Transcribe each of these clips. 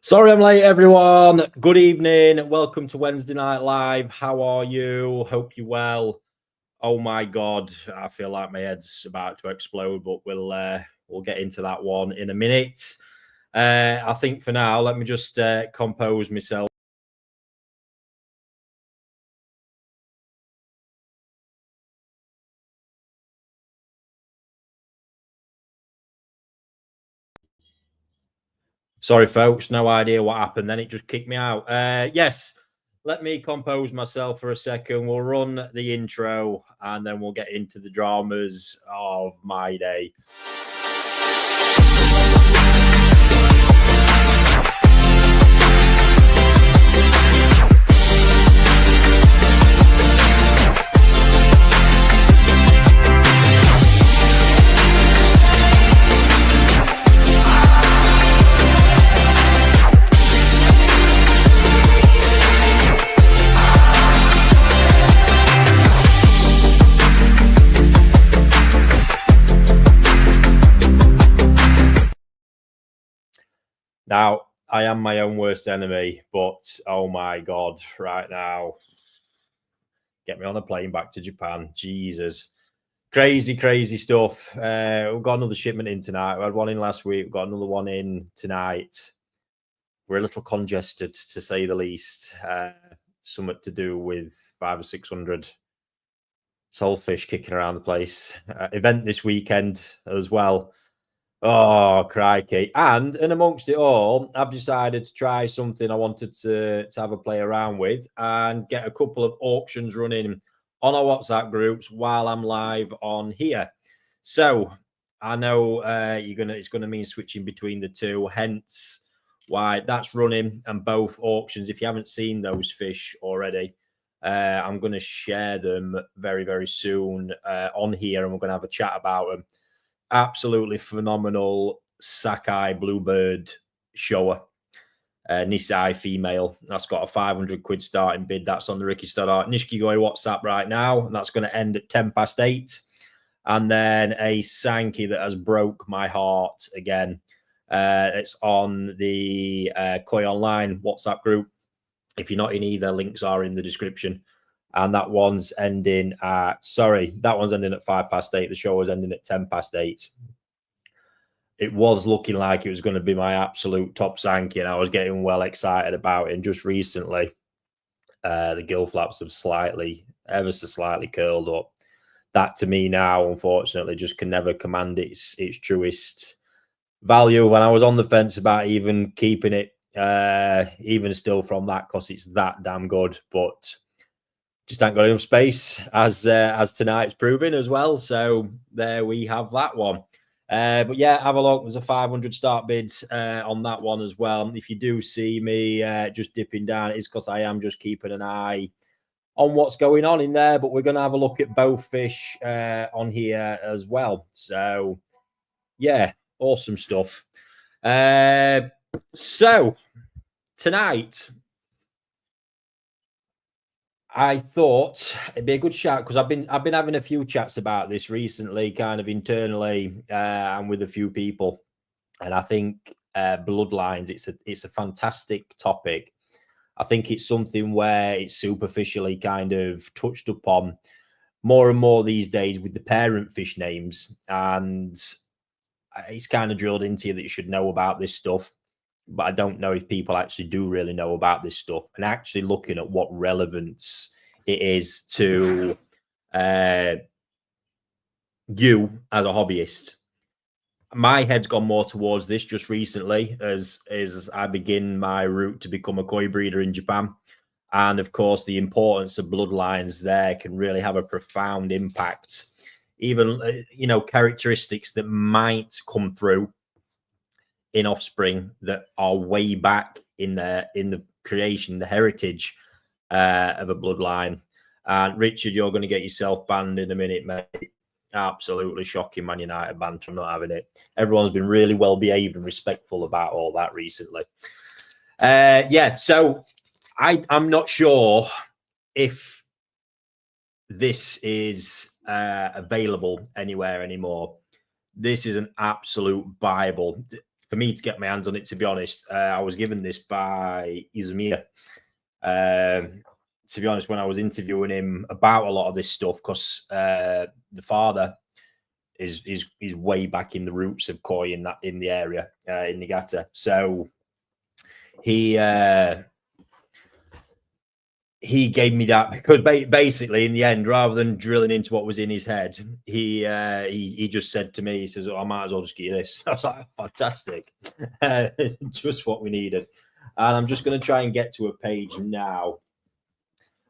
Sorry I'm late, everyone. Good evening. Welcome to Wednesday Night Live. How are you? Hope you're well. Oh my God, I feel like my head's about to explode, but we'll get into that one in a minute. I think for now, let me just compose myself. Sorry, folks, no idea what happened. Then it just kicked me out. Yes, let me compose myself for a second. We'll run the intro and then we'll get into the dramas of my day. Now, I am my own worst enemy, but oh my God, right now, get me on a plane back to Japan. Jesus. Crazy, crazy stuff. We've got another shipment in tonight. We had one in last week. We've got another one in tonight. We're a little congested, to say the least. Something to do with 500 or 600 soulfish kicking around the place. Event this weekend as well. Oh, crikey. And amongst it all, I've decided to try something I wanted to have a play around with and get a couple of auctions running on our WhatsApp groups while I'm live on here. So I know it's gonna mean switching between the two, hence why that's running. And both auctions, if you haven't seen those fish already, I'm going to share them very, very soon on here, and we're going to have a chat about them. Absolutely phenomenal Sakai bluebird shower. Nisai female. That's got a 500 quid starting bid. That's on the Ricky Stoddart Nishikigoi WhatsApp right now. And that's going to end at 8:10. And then a Sanke that has broke my heart again. It's on the Koi Online WhatsApp group. If you're not in either, links are in the description. And that one's ending at, that one's ending at 8:05. The show was ending at 8:10. It was looking like it was going to be my absolute top Sanke, and I was getting well excited about it. And just recently, the gill flaps have ever so slightly curled up. That to me now, unfortunately, just can never command its truest value. When I was on the fence about even keeping it, even still from that, because it's that damn good, but just ain't got enough space, as tonight's proving as well. So there we have that one. But yeah, have a look. There's a 500 start bid on that one as well. If you do see me just dipping down, it's because I am just keeping an eye on what's going on in there. But we're going to have a look at both fish on here as well. So yeah, awesome stuff. So tonight, I thought it'd be a good shout because I've been having a few chats about this recently, kind of internally and with a few people, and I think bloodlines. It's a fantastic topic. I think it's something where it's superficially kind of touched upon more and more these days with the parent fish names, and it's kind of drilled into you that you should know about this stuff. But I don't know if people actually do really know about this stuff, and actually looking at what relevance it is to you as a hobbyist. My head's gone more towards this just recently as I begin my route to become a koi breeder in Japan. And of course, the importance of bloodlines there can really have a profound impact. Even, characteristics that might come through in offspring that are way back in the creation, the heritage of a bloodline. And Richard, you're going to get yourself banned in a minute, mate. Absolutely shocking Man United banter. I'm not having it. Everyone's been really well behaved and respectful about all that recently. Yeah, so I'm not sure if this is available anywhere anymore. This is an absolute Bible. for me to get my hands on it, to be honest. I was given this by Izmir. To be honest, when I was interviewing him about a lot of this stuff, because the father is way back in the roots of Koi in the area in Niigata. So he gave me that because basically in the end, rather than drilling into what was in his head, he just said to me, he says, "Oh, I might as well just get you this." I was like, fantastic. Just what we needed. And I'm just going to try and get to a page now.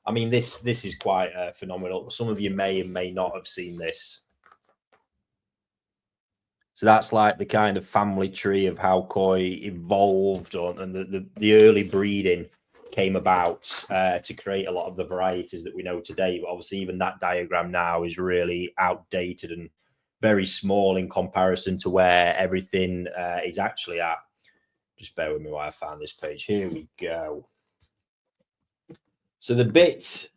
I mean, this is quite phenomenal. Some of you may and may not have seen this. So that's like the kind of family tree of how Koi evolved and the early breeding came about to create a lot of the varieties that we know today. But obviously, even that diagram now is really outdated and very small in comparison to where everything is actually at. Just bear with me while I found this page. Here we go. So the bit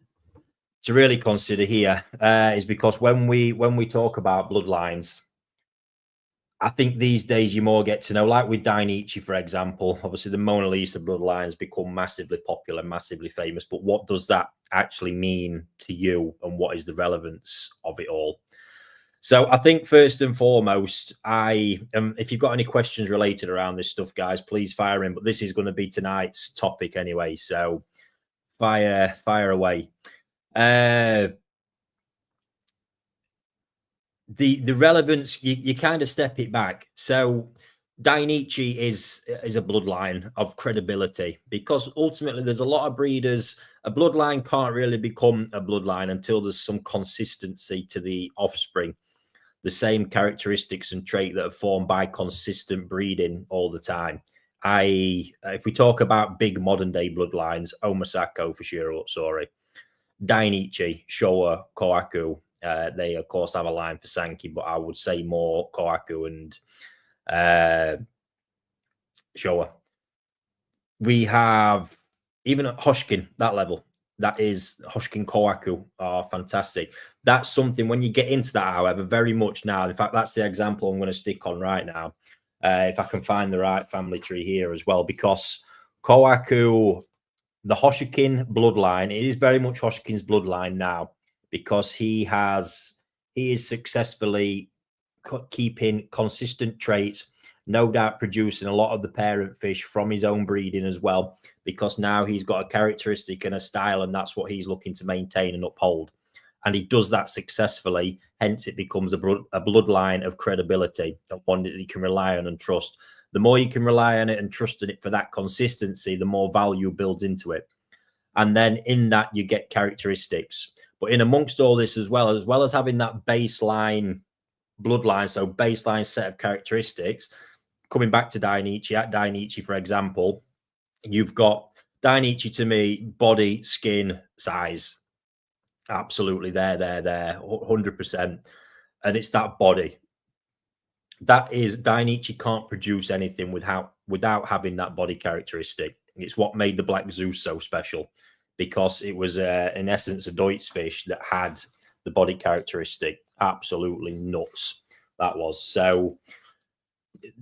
to really consider here is because when we talk about bloodlines, I think these days you more get to know, like with Dainichi, for example, obviously the Mona Lisa bloodlines become massively popular, massively famous. But what does that actually mean to you, and what is the relevance of it all? So I think first and foremost, if you've got any questions related around this stuff, guys, please fire in. But this is going to be tonight's topic anyway, so fire away. The relevance, you kind of step it back. So Dainichi is a bloodline of credibility, because ultimately there's a lot of breeders. A bloodline can't really become a bloodline until there's some consistency to the offspring, the same characteristics and trait that are formed by consistent breeding all the time. If we talk about big modern day bloodlines, Omasako for sure, sorry, Dainichi, Showa, Kohaku, they of course have a line for Sanke, but I would say more Kohaku and Showa. We have even at Hoshkin, that level, that is Hoshkin Kohaku are fantastic. That's something when you get into that, however, very much now. In fact, that's the example I'm going to stick on right now. If I can find the right family tree here as well, because Kohaku, the Hoshikin bloodline, it is very much Hoshikin's bloodline now, because he is successfully keeping consistent traits, no doubt producing a lot of the parent fish from his own breeding as well, because now he's got a characteristic and a style, and that's what he's looking to maintain and uphold. And he does that successfully, hence it becomes a bloodline of credibility, one that you can rely on and trust. The more you can rely on it and trust in it for that consistency, the more value builds into it. And then in that, you get characteristics. But in amongst all this, as well as having that baseline bloodline, so baseline set of characteristics, coming back to Dainichi, at Dainichi, for example, you've got Dainichi, to me, body, skin, size. Absolutely there, 100%. And it's that body. That is, Dainichi can't produce anything without having that body characteristic. It's what made the Black Zeus so special, because it was in essence a Deutz fish that had the body characteristic. Absolutely nuts that was. So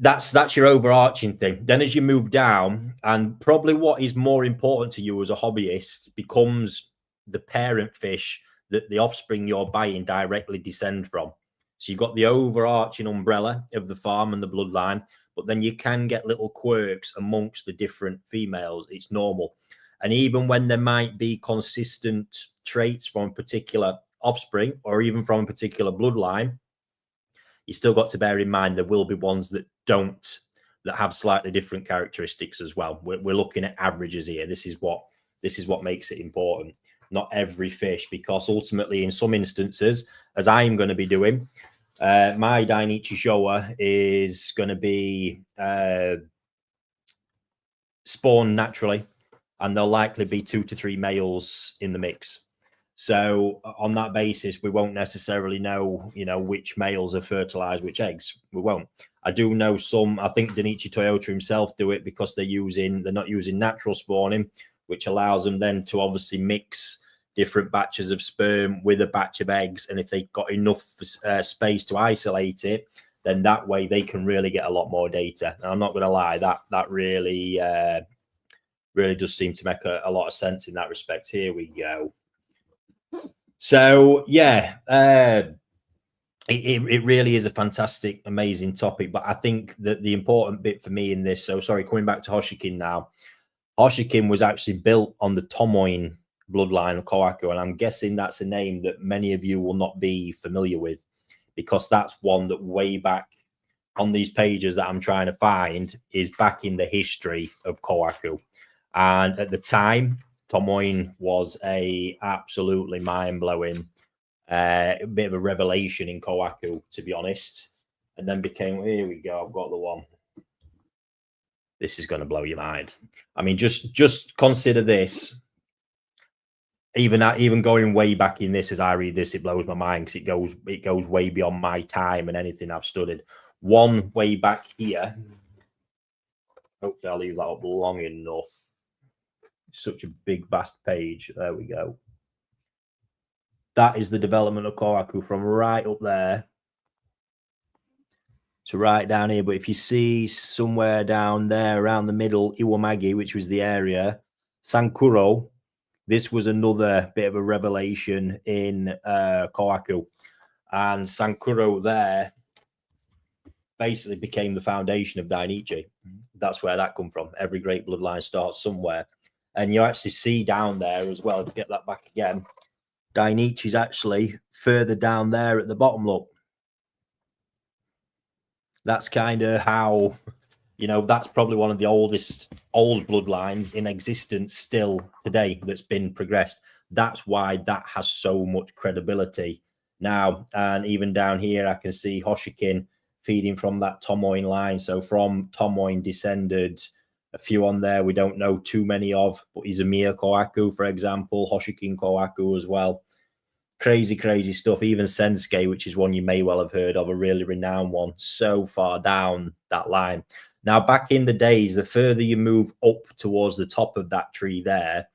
that's your overarching thing. Then as you move down, and probably what is more important to you as a hobbyist becomes the parent fish that the offspring you're buying directly descend from. So you've got the overarching umbrella of the farm and the bloodline, but then you can get little quirks amongst the different females. It's normal. And even when there might be consistent traits from a particular offspring or even from a particular bloodline, you still got to bear in mind there will be ones that have slightly different characteristics as well. We're looking at averages here. This is what makes it important. Not every fish, because ultimately in some instances, as I'm going to be doing, my Dainichi Showa is going to be spawned naturally, and there'll likely be 2 to 3 males in the mix. So on that basis, we won't necessarily know, which males have fertilized which eggs. We won't. I do know some. I think Dainichi Toyota himself do it because they're not using natural spawning, which allows them then to obviously mix different batches of sperm with a batch of eggs. And if they've got enough space to isolate it, then that way they can really get a lot more data. And I'm not going to lie, that really really does seem to make a lot of sense in that respect. Here we go. So yeah, it really is a fantastic, amazing topic. But I think that the important bit for me in this, so sorry, coming back to Hoshikin now, Hoshikin was actually built on the Tomoin bloodline of Kohaku, and I'm guessing that's a name that many of you will not be familiar with, because that's one that way back on these pages that I'm trying to find is back in the history of Kohaku. And at the time, Tomoin was a absolutely mind-blowing bit of a revelation in Kohaku, to be honest. And then became, here we go, I've got the one. This is going to blow your mind. I mean, just consider this. Even going way back in this, as I read this, it blows my mind because it goes way beyond my time and anything I've studied. One way back here. Hopefully, I'll leave that up long enough. Such a big, vast page. There we go. That is the development of Kohaku from right up there to right down here. But if you see somewhere down there around the middle, Iwamagi, which was the area, Sankuro, this was another bit of a revelation in Kohaku. And Sankuro there basically became the foundation of Dainichi. That's where that come from. Every great bloodline starts somewhere. And you actually see down there as well, get that back again, Dainichi's actually further down there at the bottom, look. That's kind of how, you know, that's probably one of the old bloodlines in existence still today that's been progressed. That's why that has so much credibility now. And even down here, I can see Hoshikin feeding from that Tomoin line. So from Tomoin descended a few on there we don't know too many of, but Izumiya Kohaku, for example, Hoshikin Kohaku as well. Crazy, crazy stuff. Even Sensuke, which is one you may well have heard of, a really renowned one, so far down that line. Now, back in the days, the further you move up towards the top of that tree there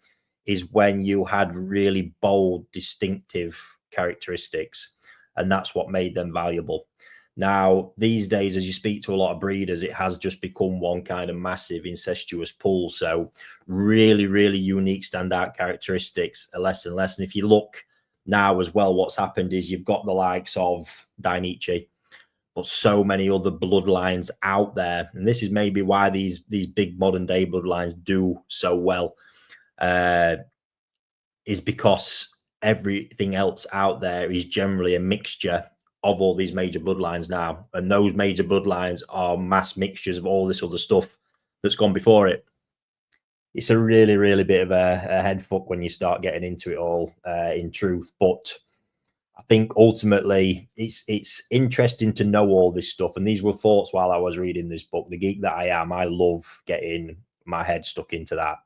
is when you had really bold, distinctive characteristics, and that's what made them valuable. Now, these days, as you speak to a lot of breeders, it has just become one kind of massive incestuous pool. So really, really unique standout characteristics are less and less. And if you look now as well, what's happened is you've got the likes of Dainichi, but so many other bloodlines out there. And this is maybe why these big modern day bloodlines do so well, is because everything else out there is generally a mixture of all these major bloodlines now. And those major bloodlines are mass mixtures of all this other stuff that's gone before it. It's a really, really bit of a head fuck when you start getting into it all, in truth. But I think ultimately it's interesting to know all this stuff. And these were thoughts while I was reading this book. The geek that I am, I love getting my head stuck into that.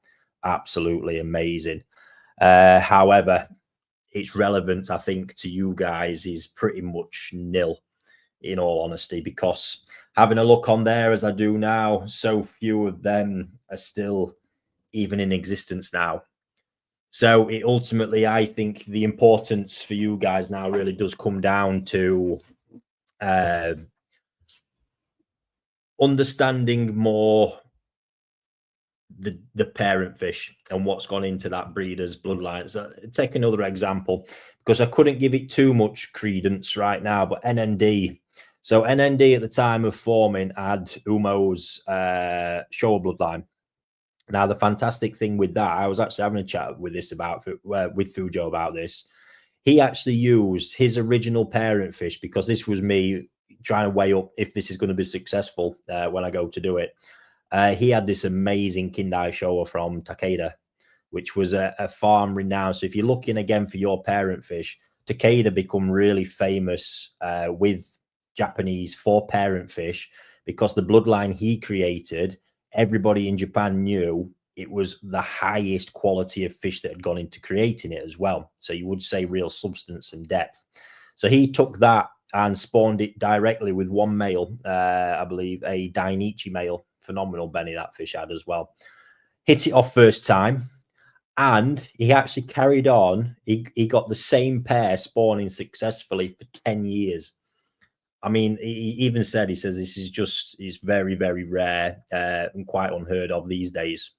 Absolutely amazing. However, its relevance, I think, to you guys is pretty much nil, in all honesty, because having a look on there as I do now, so few of them are still even in existence now. So it ultimately, I think the importance for you guys now really does come down to understanding more the parent fish and what's gone into that breeder's bloodline. So take another example, because I couldn't give it too much credence right now, but NND. So NND at the time of forming had Umo's Showa bloodline. Now, the fantastic thing with that, I was actually having a chat with Fujo about this. He actually used his original parent fish, because this was me trying to weigh up if this is going to be successful when I go to do it. He had this amazing Kindai Showa from Takeda, which was a farm renowned. So if you're looking again for your parent fish, Takeda become really famous with Japanese for parent fish, because the bloodline he created, everybody in Japan knew it was the highest quality of fish that had gone into creating it as well. So you would say real substance and depth. So he took that and spawned it directly with one male, I believe, a Dainichi male. Phenomenal Benny that fish had as well. Hit it off first time, and he actually carried on. He got the same pair spawning successfully for 10 years. I mean, he even said, he says this is just, it's very, very rare and quite unheard of these days.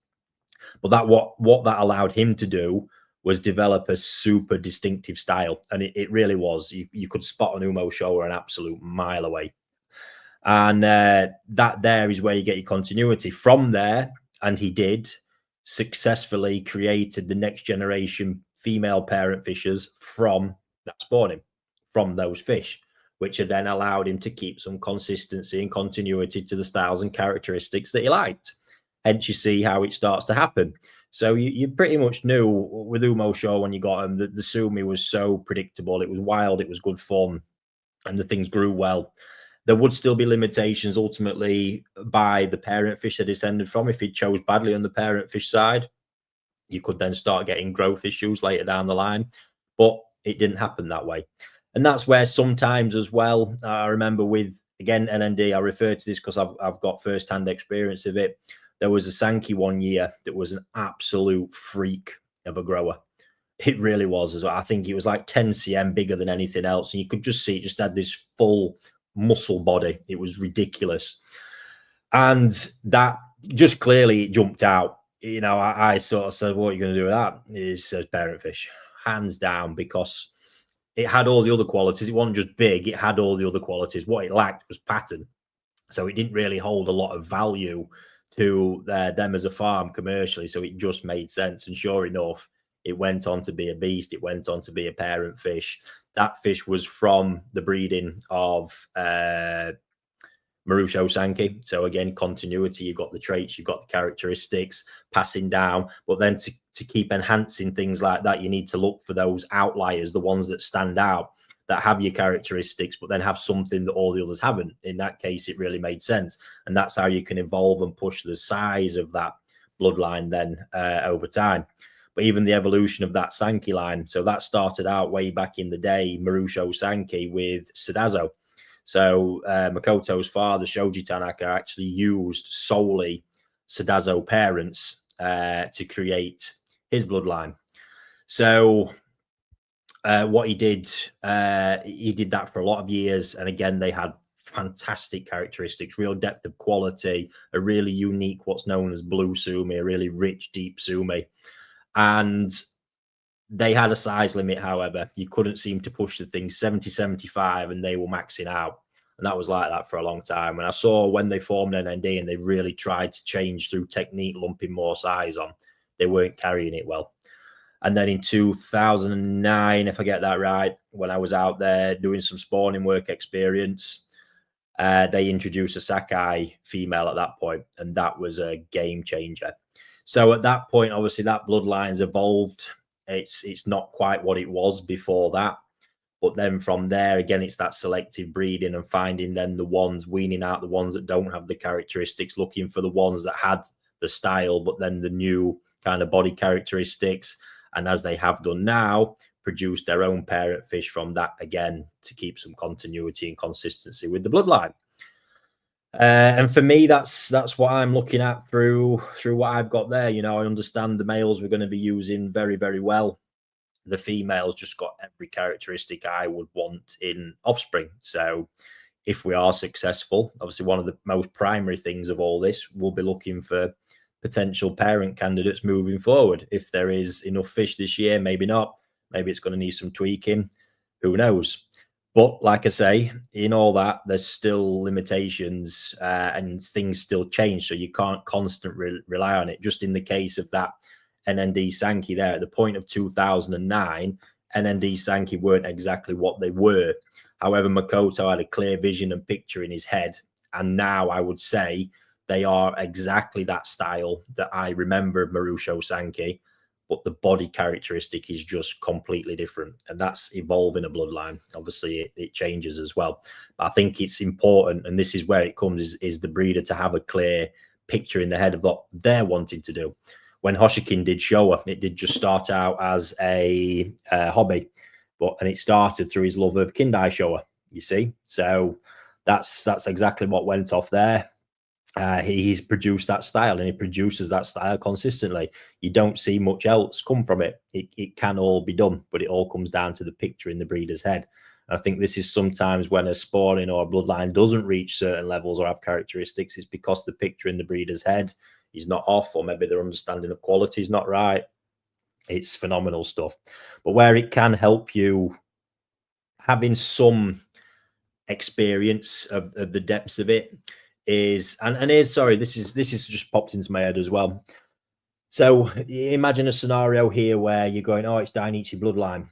But that what that allowed him to do was develop a super distinctive style, and it really was. You could spot an Umo Showa an absolute mile away, and that there is where you get your continuity from there. And he did successfully created the next generation female parent fishers from that spawning, from those fish, which had then allowed him to keep some consistency and continuity to the styles and characteristics that he liked. Hence, you see how it starts to happen. So you pretty much knew with Umo Show when you got him that the Sumi was so predictable. It was wild. It was good fun, and the things grew well. There would still be limitations ultimately by the parent fish they descended from. If he chose badly on the parent fish side, you could then start getting growth issues later down the line. But it didn't happen that way. And that's where sometimes as well, I remember with, again, NND, I refer to this because I've got first-hand experience of it. There was a Sanke one year that was an absolute freak of a grower. It really was as well. I think it was like 10 cm bigger than anything else. And you could just see it just had this full muscle body. It was ridiculous. And that just clearly jumped out. You know, I sort of said, what are you going to do with that? It says parent fish, hands down, because it had all the other qualities. It wasn't just big, it had all the other qualities. What it lacked was pattern. So it didn't really hold a lot of value to them as a farm commercially. So it just made sense. And sure enough, it went on to be a beast. It went on to be a parent fish. That fish was from the breeding of Marusho Sanke. So again, continuity, you've got the traits, you've got the characteristics passing down, but then to keep enhancing things like that, you need to look for those outliers, the ones that stand out, that have your characteristics, but then have something that all the others haven't. In that case, it really made sense. And that's how you can evolve and push the size of that bloodline then over time. But even the evolution of that Sanke line, so that started out way back in the day, Marusho Sanke with Sudazo. So Makoto's father, Shoji Tanaka, actually used solely Sudazo parents to create his bloodline. So what he did that for a lot of years. And again, they had fantastic characteristics, real depth of quality, a really unique, what's known as blue sumi, a really rich, deep sumi. And they had a size limit, however. You couldn't seem to push the thing 70, 75, and they were maxing out. And that was like that for a long time. And I saw when they formed NND and they really tried to change through technique, lumping more size on, they weren't carrying it well. And then in 2009, if I get that right, when I was out there doing some spawning work experience, they introduced a Sakai female at that point, and that was a game changer. So at that point, obviously, that bloodline's evolved. It's not quite what it was before that. But then from there, again, it's that selective breeding and finding then the ones, weaning out the ones that don't have the characteristics, looking for the ones that had the style, but then the new kind of body characteristics. And as they have done now, produce their own parent fish from that again to keep some continuity and consistency with the bloodline. And for me, that's what I'm looking at through what I've got there. You know, I understand the males we're going to be using very, very well. The females just got every characteristic I would want in offspring. So if we are successful, obviously one of the most primary things of all this, we'll be looking for potential parent candidates moving forward. If there is enough fish this year, maybe not. Maybe it's going to need some tweaking. Who knows? But like I say, in all that, there's still limitations and things still change. So you can't constantly rely on it. Just in the case of that NND Sanke there, at the point of 2009, NND Sanke weren't exactly what they were. However, Makoto had a clear vision and picture in his head. And now I would say they are exactly that style that I remember of Marusho Sanke, but the body characteristic is just completely different. And that's evolving a bloodline. Obviously, it changes as well. But I think it's important, and this is where it comes, is the breeder to have a clear picture in the head of what they're wanting to do. When Hoshikin did Showa, it did just start out as a hobby, and it started through his love of Kindai Showa, you see. So that's exactly what went off there. He's produced that style, and he produces that style consistently. You don't see much else come from it. It can all be done, but it all comes down to the picture in the breeder's head. I think this is sometimes when a spawning or a bloodline doesn't reach certain levels or have characteristics, it's because the picture in the breeder's head is not off, or maybe their understanding of quality is not right. It's phenomenal stuff. But where it can help you, having some experience of the depths of it, is, and here's, sorry, this is just popped into my head as well. So imagine a scenario here where you're going, oh, it's Dainichi Bloodline.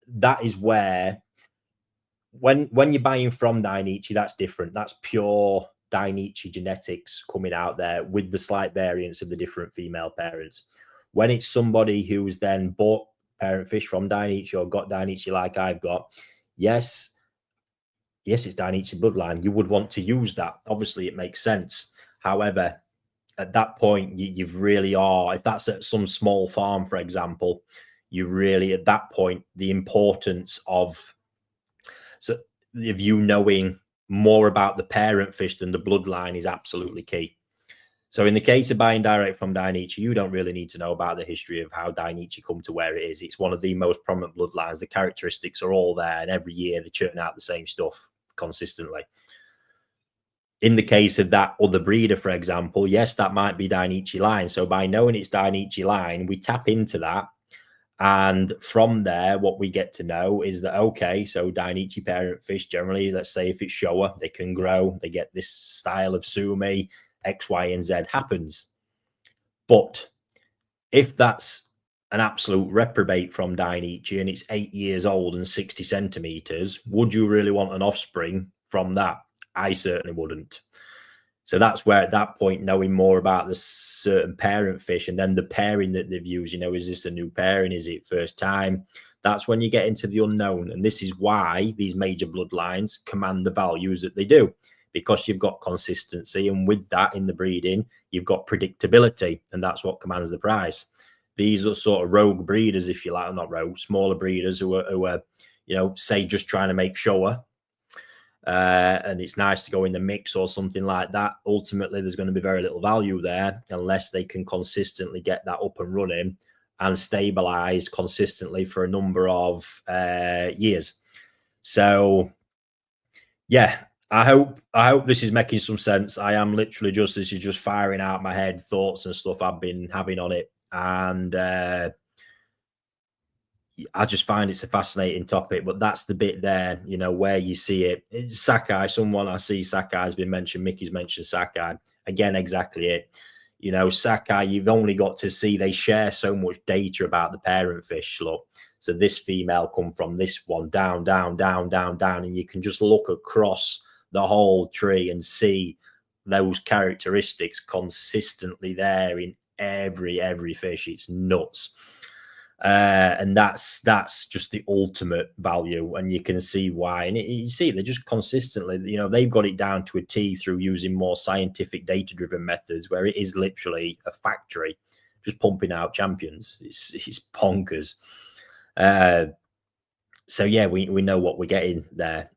That is where, when you're buying from Dainichi, that's different. That's pure Dainichi genetics coming out there with the slight variance of the different female parents. When it's somebody who's then bought parent fish from Dainichi or got Dainichi like I've got, yes, it's Dainichi Bloodline. You would want to use that. Obviously, it makes sense. However, at that point, you've really are, if that's at some small farm, for example, you really, at that point, the importance of you knowing more about the parent fish than the bloodline is absolutely key. So in the case of buying direct from Dainichi, you don't really need to know about the history of how Dainichi come to where it is. It's one of the most prominent bloodlines. The characteristics are all there, and every year they churn out the same stuff consistently. In the case of that other breeder, for example, yes, that might be Dainichi line. So by knowing it's Dainichi line, we tap into that. And from there, what we get to know is that, okay, so Dainichi parent fish, generally, let's say if it's Showa, they can grow, they get this style of sumi, X, Y, and Z happens. But if that's an absolute reprobate from Dainichi and it's 8 years old and 60 centimeters, would you really want an offspring from that? I certainly wouldn't. So that's where, at that point, knowing more about the certain parent fish and then the pairing that they've used, you know, is this a new pairing? Is it first time? That's when you get into the unknown. And this is why these major bloodlines command the values that they do, because you've got consistency. And with that in the breeding, you've got predictability, and that's what commands the price. These are sort of rogue breeders, if you like, not rogue, smaller breeders who are, you know, say just trying to make Showa. And it's nice to go in the mix or something like that. Ultimately, there's going to be very little value there unless they can consistently get that up and running and stabilized consistently for a number of years. So, yeah, I hope this is making some sense. I am literally this is just firing out my head thoughts and stuff I've been having on it, and I just find it's a fascinating topic. But that's the bit there, you know, where you see it. It's Sakai, someone I see Sakai has been mentioned. Mickey's mentioned Sakai again. Exactly it. You know, Sakai, you've only got to see they share so much data about the parent fish. Look, so this female come from this one down, down, down, down, down, and you can just look across the whole tree and see those characteristics consistently there in every fish. It's nuts. And that's just the ultimate value, and you can see why. And you see, they're just consistently, you know, they've got it down to a T through using more scientific, data-driven methods, where it is literally a factory just pumping out champions. It's bonkers. So yeah, we know what we're getting there.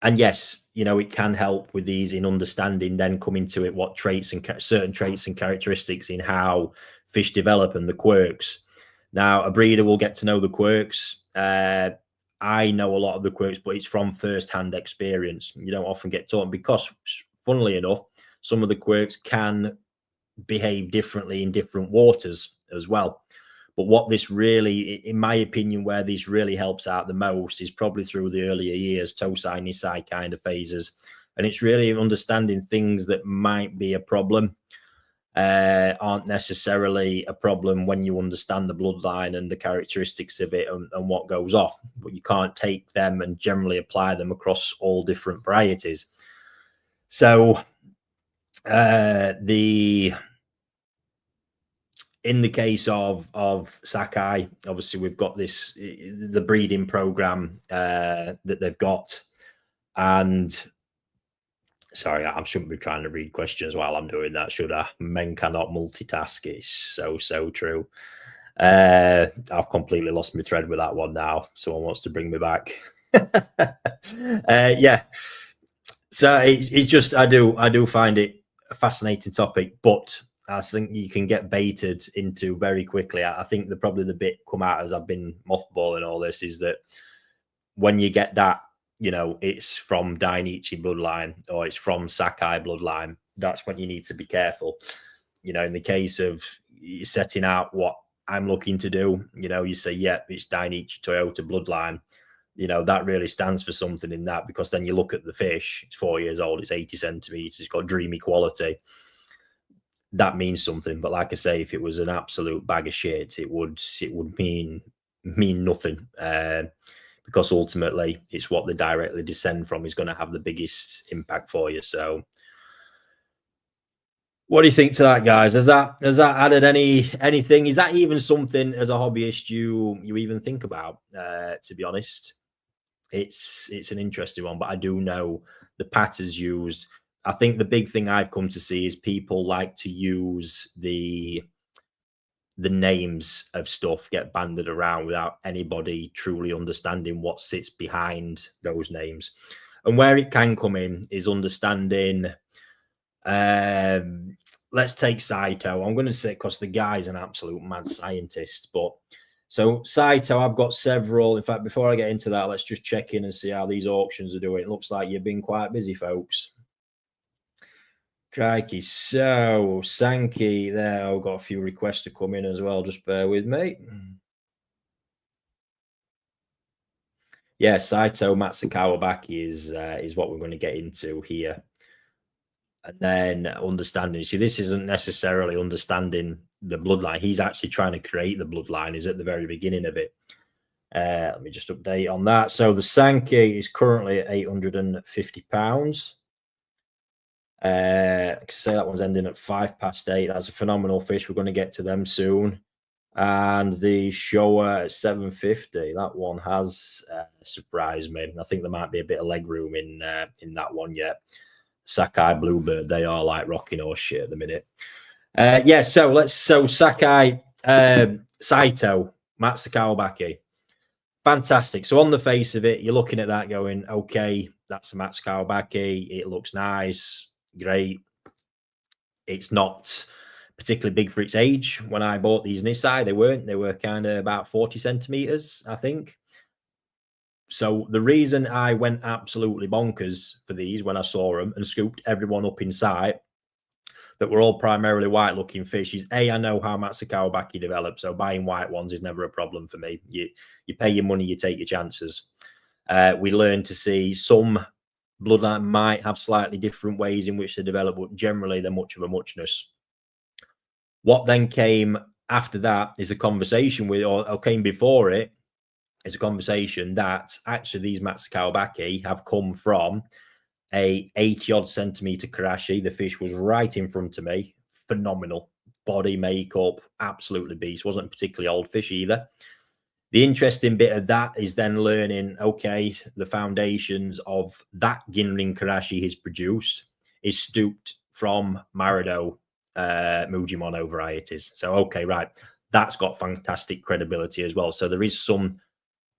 And yes, you know, it can help with these in understanding, then coming to it, what traits and certain traits and characteristics in how fish develop and the quirks. Now, a breeder will get to know the quirks. I know a lot of the quirks, but it's from first-hand experience. You don't often get taught, because, funnily enough, some of the quirks can behave differently in different waters as well. But what this really, in my opinion, where this really helps out the most is probably through the earlier years, Tosai, Nisai kind of phases. And it's really understanding things that might be a problem, aren't necessarily a problem when you understand the bloodline and the characteristics of it and what goes off. But you can't take them and generally apply them across all different varieties. So in the case of Sakai, obviously we've got the breeding program that they've got, and sorry, I shouldn't be trying to read questions while I'm doing that, should I? Men cannot multitask. It's so true. I've completely lost my thread with that one now. Someone wants to bring me back. Yeah. So it's just I do find it a fascinating topic, but I think you can get baited into very quickly. I think probably the bit come out as I've been mothballing all this is that when you get that, you know, it's from Dainichi bloodline or it's from Sakai bloodline, that's when you need to be careful. You know, in the case of setting out what I'm looking to do, you know, you say, yeah, it's Dainichi Toyota bloodline. You know, that really stands for something in that, because then you look at the fish, it's 4 years old, it's 80 centimeters, it's got dreamy quality. That means something. But like I say, if it was an absolute bag of shit, it would mean nothing. Because ultimately it's what they directly descend from is going to have the biggest impact for you. So what do you think to that, guys? Has that added anything? Is that even something as a hobbyist you even think about? To be honest, it's an interesting one, but I do know the patterns used. I think the big thing I've come to see is people like to use the names of stuff get banded around without anybody truly understanding what sits behind those names. And where it can come in is understanding. Let's take Saito. I'm going to say, because the guy's an absolute mad scientist. But so Saito, I've got several. In fact, before I get into that, let's just check in and see how these auctions are doing. It looks like you've been quite busy, folks. Crikey. So Sanke there, I've got a few requests to come in as well. Just bear with me. Yeah, Saito Matsukabaki is what we're going to get into here. And then understanding, see, this isn't necessarily understanding the bloodline. He's actually trying to create the bloodline, is at the very beginning of it. Let me just update on that. So the Sanke is currently at £850. Say that one's ending at 8:05. That's a phenomenal fish. We're going to get to them soon. And the Showa at 750. That one has surprised me. I think there might be a bit of leg room in that one yet. Sakai Bluebird, they are like rocking horse shit at the minute. Yeah, so Sakai Saito Matsukabaki. Fantastic. So on the face of it, you're looking at that going, okay, that's a Matsukabaki. It looks nice, great. It's not particularly big for its age. When I bought these Nisai, they weren't. They were kind of about 40 centimeters, I think. So the reason I went absolutely bonkers for these when I saw them and scooped everyone up in sight that were all primarily white looking fish is I know how Matsukabaki develops. So buying white ones is never a problem for me. You pay your money, you take your chances. We learn to see some bloodline might have slightly different ways in which they develop, but generally they're much of a muchness. What then came after that is a conversation with, or came before it, is a conversation that actually these Matsukabaki have come from a 80-odd centimeter Karashi. The fish was right in front of me. Phenomenal. Body, makeup, absolutely beast. Wasn't a particularly old fish either. The interesting bit of that is then learning, okay, the foundations of that Ginrin Karashi he's produced is stooped from Marido Mujimono varieties. So, okay, right. That's got fantastic credibility as well. So there is some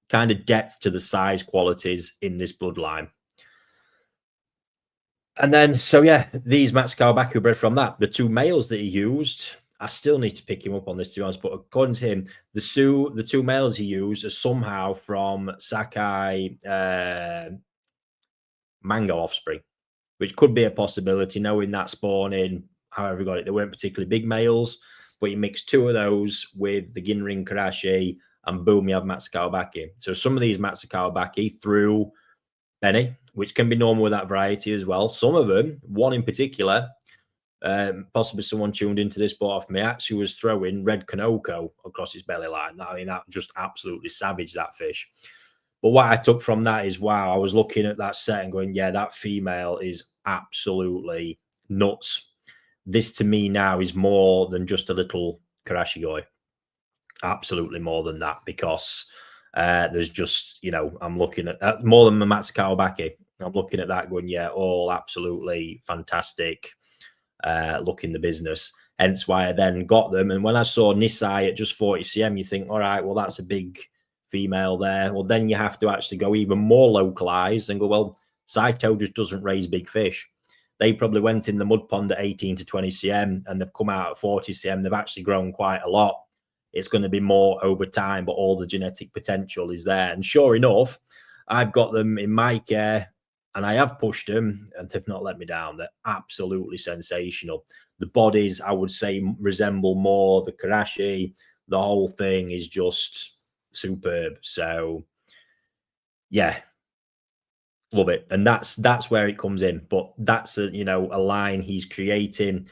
kind of depth to the size qualities in this bloodline. And then, so yeah, these Matsukabaki were bred from that. The two males that he used, I still need to pick him up on this, to be honest, but according to him, the two males he used are somehow from Sakai Mango offspring, which could be a possibility, knowing that spawning, however he got it, they weren't particularly big males, but you mix two of those with the Ginrin Karashi, and boom, you have Matsukabaki. So some of these Matsukabaki through Benny, which can be normal with that variety as well. Some of them, one in particular, possibly someone tuned into this bought off me, actually was throwing red Kanoko across his belly line. I mean, that just absolutely savaged that fish. But what I took from that is, wow, I was looking at that set and going, yeah, that female is absolutely nuts. This to me now is more than just a little Karashigoi. Absolutely more than that, because there's just, you know, I'm looking at more than the Matsukabaki. I'm looking at that going, yeah, all absolutely fantastic look in the business. Hence why I then got them. And when I saw Nisai at just 40 cm, you think, all right, well, that's a big female there. Well, then you have to actually go even more localized and go, well, Saito just doesn't raise big fish. They probably went in the mud pond at 18 to 20 cm and they've come out at 40 cm. They've actually grown quite a lot. It's going to be more over time, but all the genetic potential is there. And sure enough, I've got them in my care and I have pushed them and they've not let me down. They're absolutely sensational. The bodies, I would say, resemble more the Karashi. The whole thing is just superb. So, yeah, love it. And that's where it comes in. But that's a line he's creating.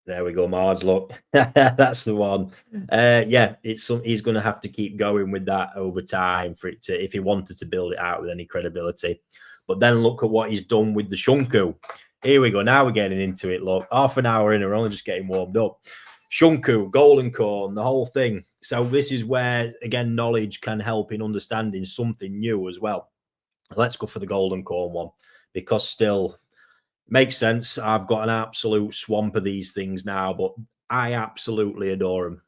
There we go, Marge. Look, that's the one. Yeah, he's going to have to keep going with that over time for it to, if he wanted to build it out with any credibility. But then look at what he's done with the Shunku. Here we go. Now we're getting into it. Look, half an hour in, we're only just getting warmed up. Shunku, golden corn, the whole thing. So this is where, again, knowledge can help in understanding something new as well. Let's go for the golden corn one, because still makes sense. I've got an absolute swamp of these things now, but I absolutely adore them.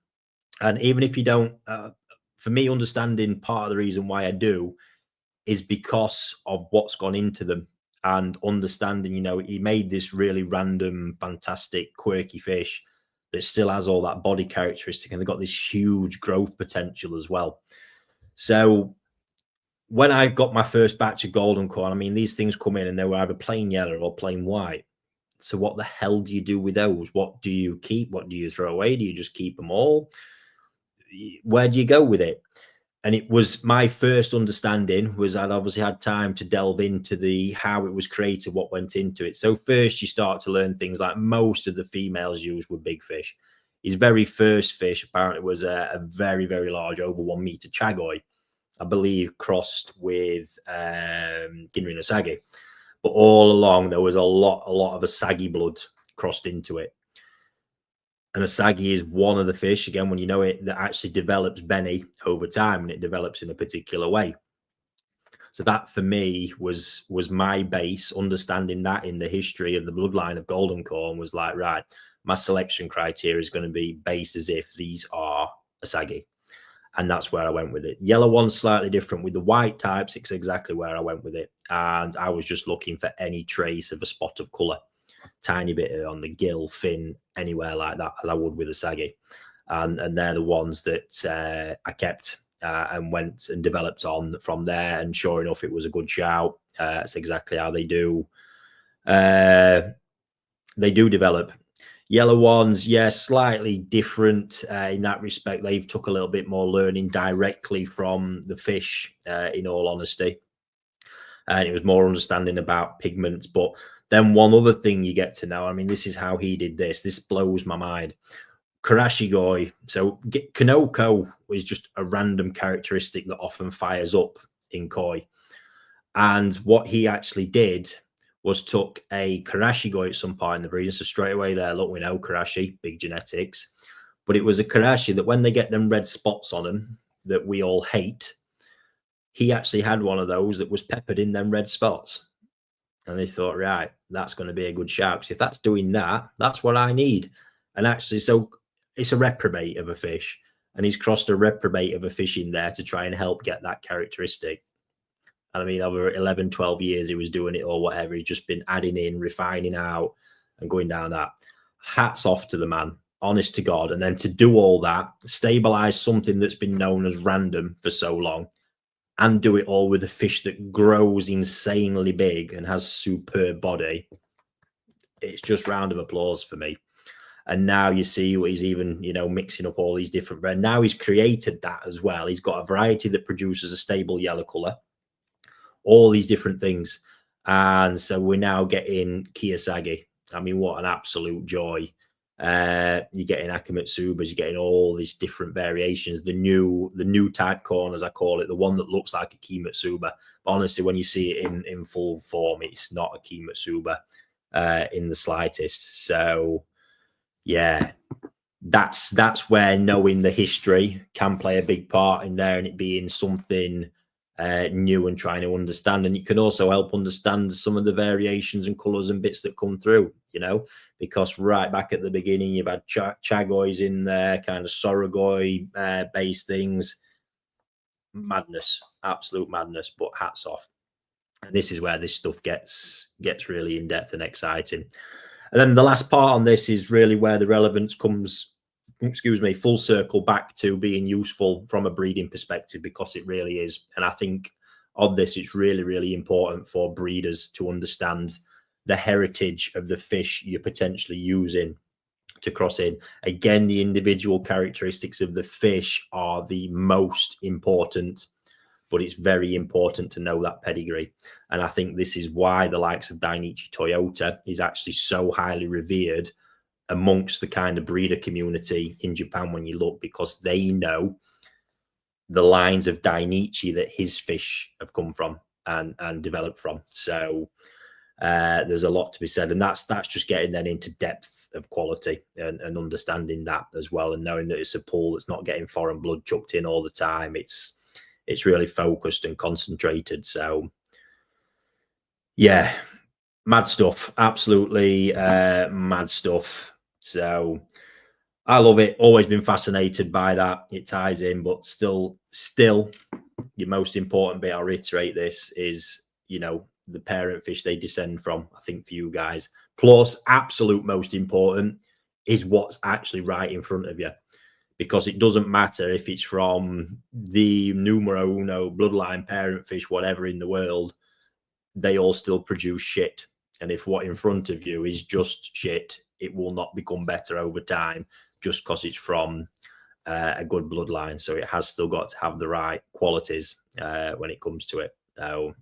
And even if you don't, for me, understanding part of the reason why I do is because of what's gone into them and understanding, he made this really random, fantastic, quirky fish that still has all that body characteristic, and they've got this huge growth potential as well. So when I got my first batch of golden corn, I mean, these things come in and they were either plain yellow or plain white. So what the hell do you do with those? What do you keep? What do you throw away? Do you just keep them all? Where do you go with it? And it was my first understanding was I'd obviously had time to delve into how it was created, what went into it. So first you start to learn things like most of the females used were big fish. His very first fish apparently was a very, very large, over 1 meter chagoi, I believe, crossed with Ginri no Sagi. But all along there was a lot of Asagi blood crossed into it. And Asagi is one of the fish, again, when you know it, that actually develops Benny over time, and it develops in a particular way. So that for me was my base. Understanding that in the history of the bloodline of golden corn was like, right, my selection criteria is going to be based as if these are Asagi. And that's where I went with it. Yellow one's slightly different. With the white types, it's exactly where I went with it. And I was just looking for any trace of a spot of colour. Tiny bit on the gill, fin, anywhere like that, as I would with a Sagi. And they're the ones that I kept and went and developed on from there. And sure enough, it was a good shout. That's exactly how they do. They do develop. Yellow ones, yes, slightly different in that respect. They've took a little bit more learning directly from the fish, in all honesty. And it was more understanding about pigments. But then one other thing you get to know, I mean, this is how he did this. This blows my mind. Karashi Goi. So Kanoko is just a random characteristic that often fires up in Koi. And what he actually did was took a Karashi Goi at some point in the breeding. So straight away there, look, we know Karashi, big genetics. But it was a Karashi that when they get them red spots on them that we all hate, he actually had one of those that was peppered in them red spots. And they thought, right, that's going to be a good shout. So if that's doing that, that's what I need. And actually, so it's a reprobate of a fish. And he's crossed a reprobate of a fish in there to try and help get that characteristic. And I mean, over 11, 12 years, he was doing it or whatever. He's just been adding in, refining out and going down that. Hats off to the man, honest to God. And then to do all that, stabilize something that's been known as random for so long, and do it all with a fish that grows insanely big and has superb body. It's just round of applause for me. And now you see what he's even, mixing up all these different brands. Now he's created that as well. He's got a variety that produces a stable yellow color, all these different things. And so we're now getting Kiyosagi. I mean, what an absolute joy. You're getting Akamatsuba's, you're getting all these different variations, the new type corn, as I call it, the one that looks like a Kimatsuba. But honestly, when you see it in full form, it's not a Kimatsuba in the slightest. So yeah, that's where knowing the history can play a big part in there, and it being something new and trying to understand. And you can also help understand some of the variations and colors and bits that come through, because right back at the beginning, you've had chagois in there, kind of sorogoi based things. Madness, absolute madness, but hats off. And this is where this stuff gets really in depth and exciting. And then the last part on this is really where the relevance comes, excuse me, full circle back to being useful from a breeding perspective, because it really is. And I think of this, it's really, really important for breeders to understand the heritage of the fish you're potentially using to cross in. Again, the individual characteristics of the fish are the most important, but it's very important to know that pedigree. And I think this is why the likes of Dainichi Toyota is actually so highly revered amongst the kind of breeder community in Japan when you look, because they know the lines of Dainichi that his fish have come from and developed from. So there's a lot to be said, and that's just getting then into depth of quality and understanding that as well, and knowing that it's a pool that's not getting foreign blood chucked in all the time. It's really focused and concentrated. So yeah, mad stuff, absolutely mad stuff. So I love it. Always been fascinated by that. It ties in, but still your most important bit, I'll reiterate this, is, you know, the parent fish they descend from, I think, for you guys. Plus, absolute most important is what's actually right in front of you. Because it doesn't matter if it's from the numero uno bloodline parent fish, whatever in the world, they all still produce shit. And if what in front of you is just shit, it will not become better over time just because it's from a good bloodline. So it has still got to have the right qualities when it comes to it. So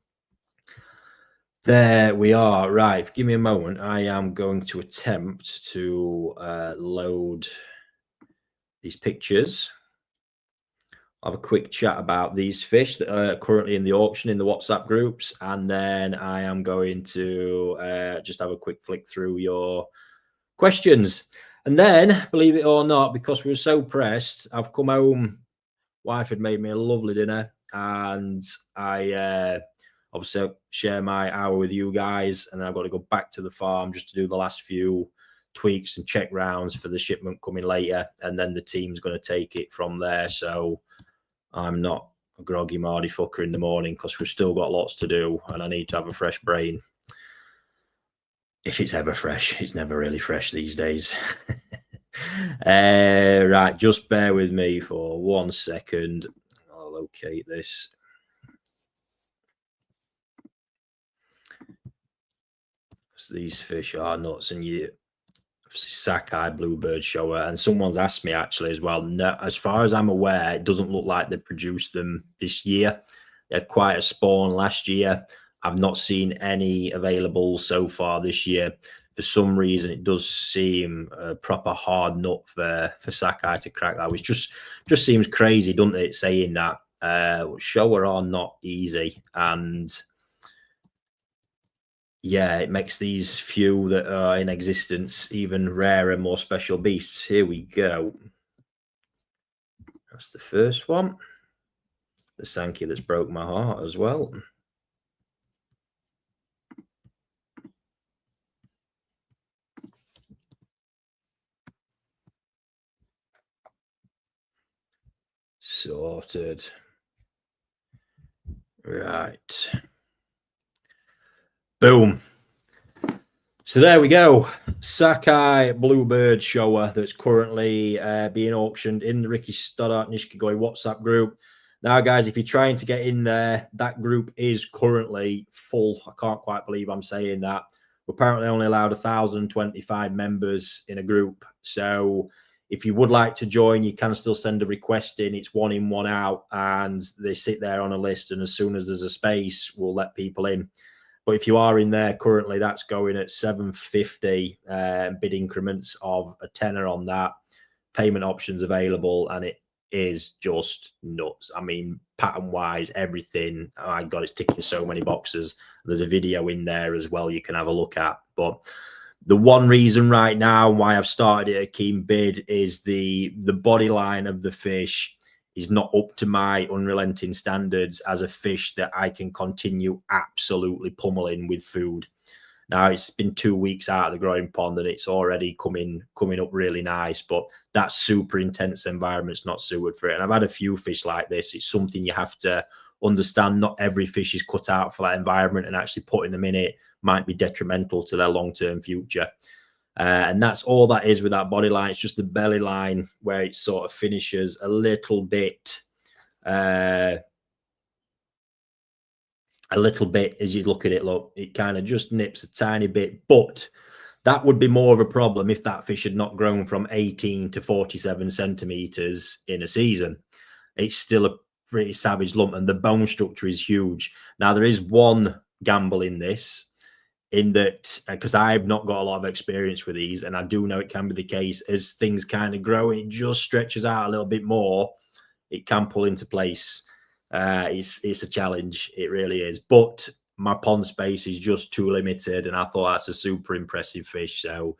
there we are. Right, give me a moment. I am going to attempt to load these pictures. I'll have a quick chat about these fish that are currently in the auction in the WhatsApp groups, and then I am going to just have a quick flick through your questions. And then, believe it or not, because we were so pressed, I've come home. Wife had made me a lovely dinner, and I obviously share my hour with you guys, and then I've got to go back to the farm just to do the last few tweaks and check rounds for the shipment coming later, and then the team's going to take it from there. So I'm not a groggy mardy fucker in the morning, because we've still got lots to do and I need to have a fresh brain. If it's ever fresh, it's never really fresh these days. Right, just bear with me for 1 second. I'll locate this. These fish are nuts, and you Sakai bluebird shower, and someone's asked me actually as well. No, as far as I'm aware, it doesn't look like they produced them this year. They had quite a spawn last year. I've not seen any available so far this year. For some reason, it does seem a proper hard nut for Sakai to crack that, which just seems crazy, doesn't it? Saying that shower are not easy, and yeah, it makes these few that are in existence even rarer, more special beasts. Here we go. That's the first one. The Sanke that's broke my heart as well. Sorted. Right. Boom. So there we go. Sakai bluebird shower that's currently being auctioned in the Ricky Stoddart Nishikigoi WhatsApp group. Now, guys, if you're trying to get in there, that group is currently full. I can't quite believe I'm saying that. We're apparently only allowed 1,025 members in a group. So if you would like to join, you can still send a request in. It's 1 in, 1 out, and they sit there on a list. And as soon as there's a space, we'll let people in. But if you are in there currently, that's going at 750 bid increments of a tenner on that. Payment options available, and it is just nuts. I mean, pattern-wise, everything. Oh my God, it's ticking so many boxes. There's a video in there as well you can have a look at. But the one reason right now why I've started it at Keen Bid is the body line of the fish is not up to my unrelenting standards as a fish that I can continue absolutely pummeling with food. Now, it's been 2 weeks out of the growing pond and it's already coming up really nice, but that super intense environment's not suited for it. And I've had a few fish like this. It's something you have to understand not every fish is cut out for that environment, and actually putting them in it might be detrimental to their long-term future. And that's all that is with that body line. It's just the belly line where it sort of finishes a little bit as you look at it. Look, it kind of just nips a tiny bit, but that would be more of a problem if that fish had not grown from 18 to 47 centimeters in a season. It's still a pretty savage lump, and the bone structure is huge. Now, there is one gamble in this, in that, because I've not got a lot of experience with these, and I do know it can be the case, as things kind of grow and it just stretches out a little bit more, it can pull into place. It's a challenge, it really is. But my pond space is just too limited, and I thought that's a super impressive fish. So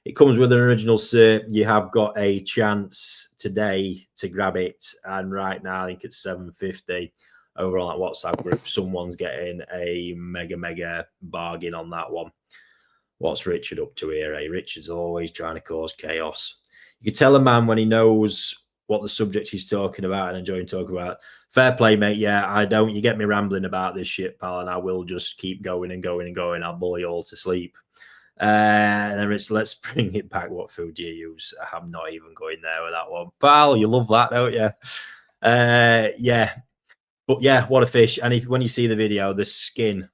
it comes with an original cert. You have got a chance today to grab it, and right now I think it's $7.50 over on that WhatsApp group. Someone's getting a mega bargain on that one. What's Richard up to here, eh? Richard's always trying to cause chaos. You can tell a man when he knows what the subject he's talking about and enjoying talking about. Fair play, mate. Yeah, I don't. You get me rambling about this shit, pal, and I will just keep going and going and going. I'll bore you all to sleep. And then Rich, let's bring it back. What food do you use? I'm not even going there with that one, pal. You love that, don't you? Yeah. But yeah, what a fish. And when you see the video, the skin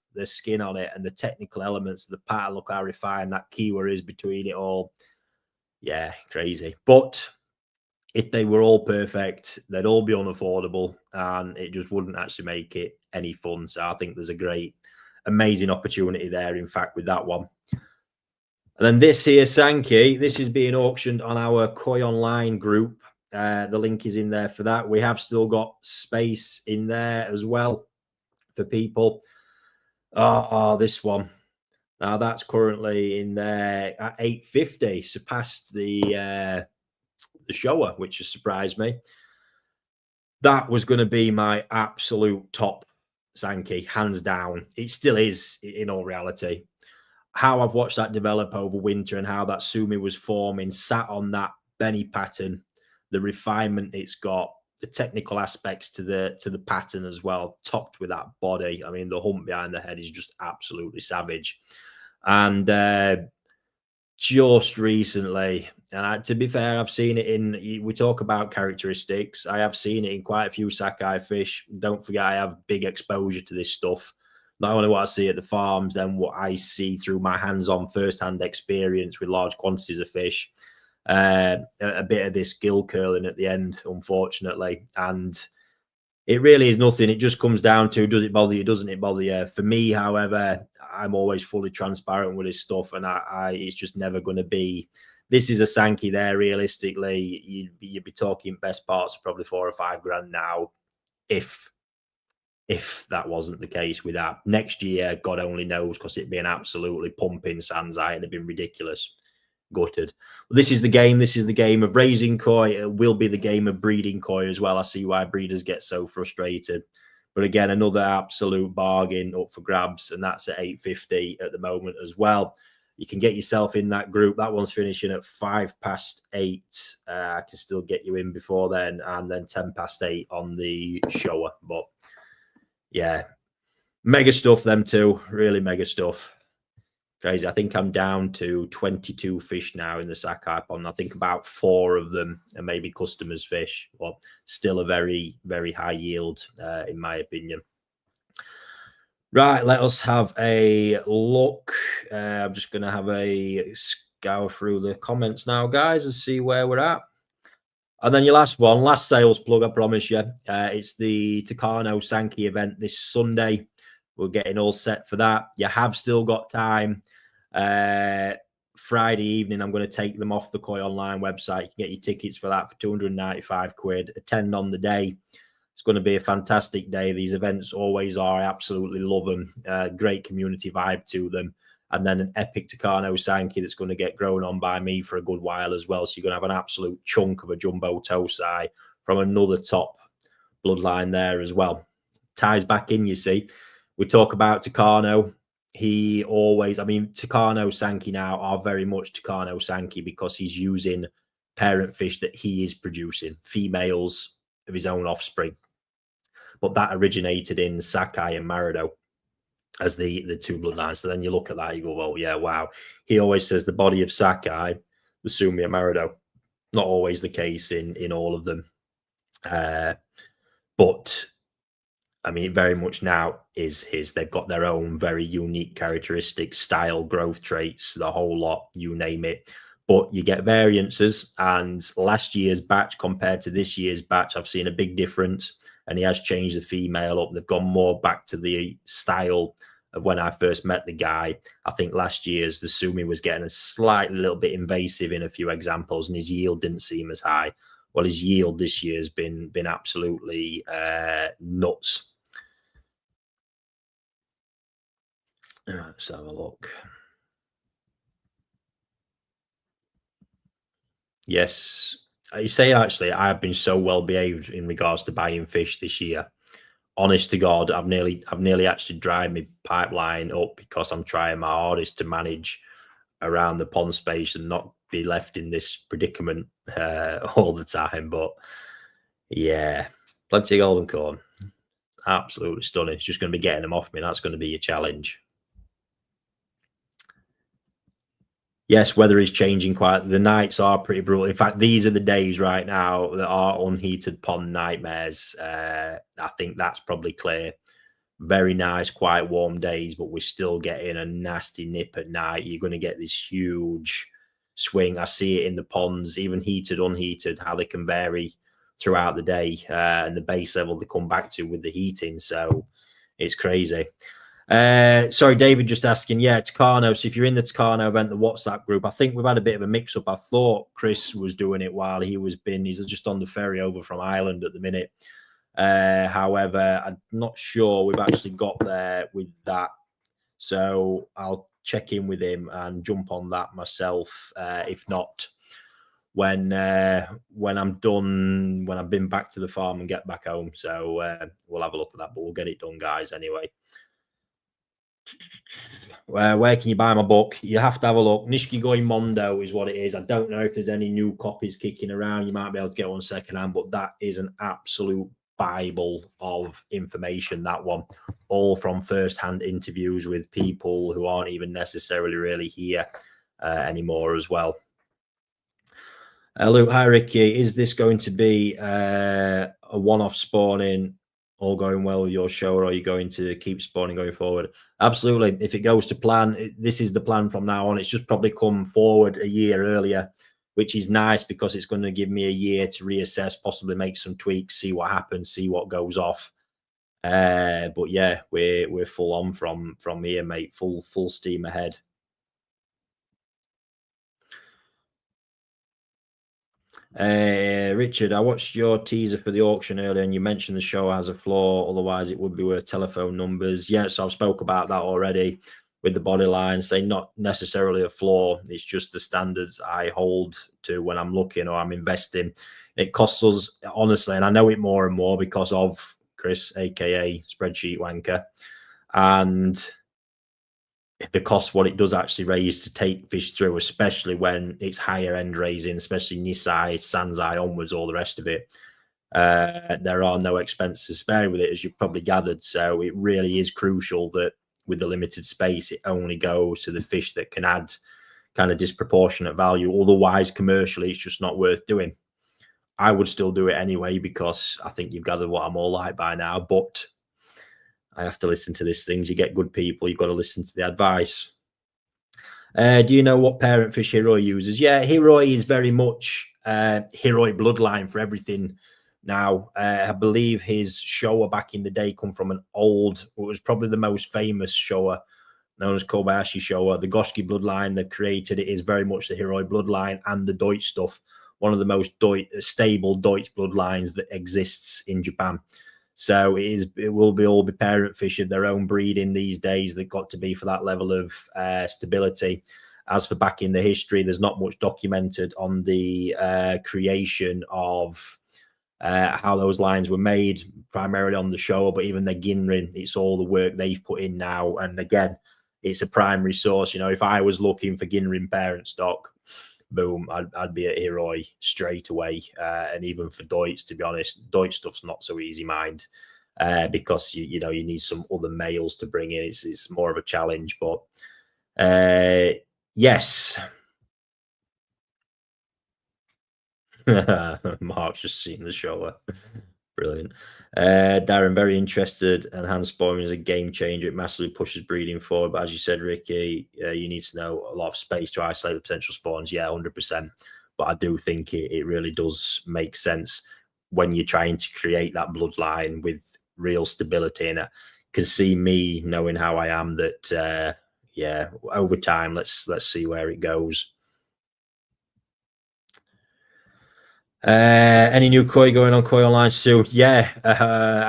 on it and the technical elements of the pattern, look how refined that keyword is between it all. Yeah, crazy. But if they were all perfect, they'd all be unaffordable, and it just wouldn't actually make it any fun. So I think there's a great, amazing opportunity there, in fact, with that one. And then this here, Sanke, this is being auctioned on our Koi Online group. The link is in there for that. We have still got space in there as well for people. Oh, this one. Now that's currently in there at $8.50, surpassed the shower, which has surprised me. That was going to be my absolute top Sanke, hands down. It still is, in all reality. How I've watched that develop over winter and how that sumi was forming, sat on that Benny pattern, the refinement it's got, the technical aspects to the pattern as well, topped with that body. I mean, the hump behind the head is just absolutely savage. And just recently, and to be fair, I've seen it in, we talk about characteristics, I have seen it in quite a few sockeye fish. Don't forget, I have big exposure to this stuff. Not only what I see at the farms, then what I see through my hands-on first-hand experience with large quantities of fish. A bit of this gill curling at the end, unfortunately. And it really is nothing. It just comes down to, does it bother you, doesn't it bother you? For me, however, I'm always fully transparent with this stuff, and it's just never going to be, this is a Sanke there, realistically. You'd be talking best parts of probably $4 or $5 grand now, if that wasn't the case with that. Next year, God only knows, because it'd be an absolutely pumping Sanzai, and it'd been ridiculous. Gutted. Well, this is the game. This is the game of raising koi. It will be the game of breeding koi as well. I see why breeders get so frustrated. But again, another absolute bargain up for grabs, and that's at $8.50 at the moment as well. You can get yourself in that group. That one's finishing at 8:05. I can still get you in before then, and then 8:10 on the shower. But yeah, mega stuff, them two. Really mega stuff. Crazy. I think I'm down to 22 fish now in the sockeye pond. I think about 4 of them are maybe customers' fish, but still a very, very high yield, in my opinion. Right, let us have a look. I'm just going to have a scour through the comments now, guys, and see where we're at. And then your last one, last sales plug, I promise you. It's the Takano Sanke event this Sunday. We're getting all set for that. You have still got time. Friday evening, I'm going to take them off the Koi Online website. You can get your tickets for that for £295. Attend on the day. It's going to be a fantastic day. These events always are. I absolutely love them. Great community vibe to them. And then an epic Takano Sanke that's going to get grown on by me for a good while as well. So you're going to have an absolute chunk of a jumbo tosai from another top bloodline there as well. Ties back in, you see. We talk about Takano. He always, I mean, Takano Sanke now are very much Takano Sanke because he's using parent fish that he is producing, females of his own offspring. but that originated in Sakai and Marudo as the two bloodlines. So then you look at that, you go, well, yeah, wow. He always says the body of Sakai, the Sumi and Marudo. Not always the case in all of them. But I mean, very much now is his. They've got their own very unique characteristics, style, growth traits, the whole lot, you name it. But you get variances, and last year's batch compared to this year's batch, I've seen a big difference. And he has changed the female up. They've gone more back to the style of when I first met the guy. I think last year's the Sumi was getting a slightly little bit invasive in a few examples, and his yield didn't seem as high. Well, his yield this year has been absolutely nuts. Let's have a look. Yes, I say actually, I've been so well behaved in regards to buying fish this year. Honest to God, I've nearly actually dried my pipeline up because I'm trying my hardest to manage around the pond space and not be left in this predicament all the time. But yeah, plenty of golden corn. Absolutely stunning. It's just going to be getting them off me. That's going to be a challenge. Yes, weather is changing quite. The nights are pretty brutal. In fact, these are the days right now that are unheated pond nightmares. I think that's probably clear. Very nice, quite warm days, but we're still getting a nasty nip at night. You're going to get this huge swing. I see it in the ponds, even heated, unheated, how they can vary throughout the day and the base level they come back to with the heating. So it's crazy. Sorry, David, just asking. Yeah, Takano. So if you're in the Takano event, the WhatsApp group, I think we've had a bit of a mix-up. I thought Chris was doing it while he's just on the ferry over from Ireland at the minute. However, I'm not sure we've actually got there with that. So I'll check in with him and jump on that myself. If not, when I'm done, when I've been back to the farm and get back home. So we'll have a look at that, but we'll get it done, guys, anyway. Where can you buy my book? You have to have a look. Nishikigoi Mondo is what it is. I don't know if there's any new copies kicking around. You might be able to get one secondhand, but that is an absolute Bible of information, that one. All from first-hand interviews with people who aren't even necessarily really here anymore as well. Luke, hi, Ricky. Is this going to be a one-off spawning, all going well with your show, or are you going to keep spawning going forward? Absolutely. If it goes to plan, this is the plan from now on. It's just probably come forward a year earlier, which is nice because it's going to give me a year to reassess, possibly make some tweaks, see what happens, see what goes off. But yeah, we're full on from here, mate. Full steam ahead. Richard, I watched your teaser for the auction earlier, and you mentioned the show has a flaw. Otherwise, it would be worth telephone numbers. Yeah, so I've spoke about that already with the body line, saying not necessarily a flaw. It's just the standards I hold to when I'm looking or I'm investing. It costs us, honestly, and I know it more and more because of Chris, aka Spreadsheet Wanker, and because what it does actually raise to take fish through, especially when it's higher end raising, especially Nisai, Sanzai onwards, all the rest of it. There are no expenses spared with it, as you've probably gathered. So it really is crucial that with the limited space, it only goes to the fish that can add kind of disproportionate value. Otherwise, commercially, it's just not worth doing. I would still do it anyway because I think you've gathered what I'm all like by now, but I have to listen to these things. You get good people, you've got to listen to the advice. Do you know what parent fish Hiroi uses? Yeah, Hiroi is very much Hiroi bloodline for everything now. I believe his Showa back in the day come from an old, it was probably the most famous Showa known as Kobayashi Showa. The Goshiki bloodline that created it is very much the Hiroi bloodline and the Deutsch stuff. One of the most stable Deutsch bloodlines that exists in Japan. So it will all be parent fish of their own breeding these days. They've got to be for that level of stability. As for back in the history, there's not much documented on the creation of how those lines were made, primarily on the Showa, but even the Ginrin, it's all the work they've put in now. And again, it's a primary source. You know, if I was looking for Ginrin parent stock, boom, I'd be at Hiroi straight away. And even for Deutsch, to be honest, Deutsch stuff's not so easy, mind. because you need some other males to bring in. It's more of a challenge, but yes. Mark's just seen the show. Brilliant. Darren, very interested, and hand spawning is a game changer. It massively pushes breeding forward. But as you said, Ricky, you need to know a lot of space to isolate the potential spawns. Yeah, 100%. But I do think it really does make sense when you're trying to create that bloodline with real stability. And I can see me knowing how I am that, yeah, over time, let's see where it goes. Any new Koi going on Koi Online soon? Yeah,